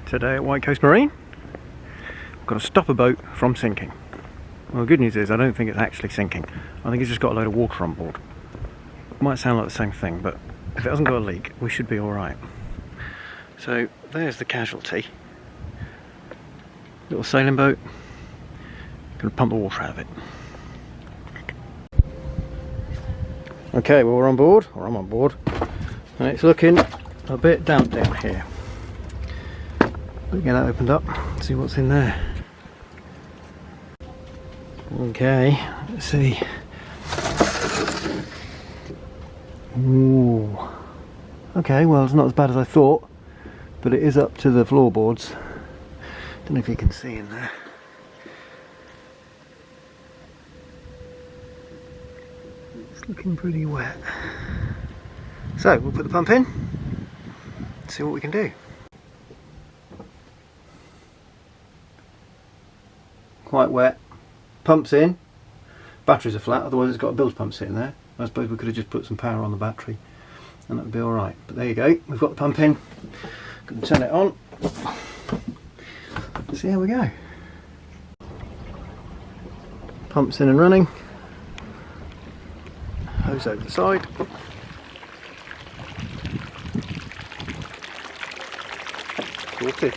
Today at White Coast Marine, we've got to stop a boat from sinking. Well, the good news is I don't think it's actually sinking. I think it's just got a load of water on board. It might sound like the same thing, but if it hasn't got a leak, we should be alright. So there's the casualty. Little sailing boat. Gonna pump the water out of it. Okay, well we're on board, or I'm on board, and it's looking a bit damp down here. We'll get that opened up, see what's in there. Okay, let's see. Ooh. Okay, well it's not as bad as I thought, but it is up to the floorboards. Don't know if you can see in there. It's looking pretty wet. So we'll put the pump in, see what we can do. Quite wet. Pump's in. Batteries are flat, otherwise it's got a bilge pump sitting there. I suppose we could have just put some power on the battery and that would be alright. But there you go, we've got the pump in. Going to turn it on. See how we go. Pump's in and running. Hose over the side. Sorted.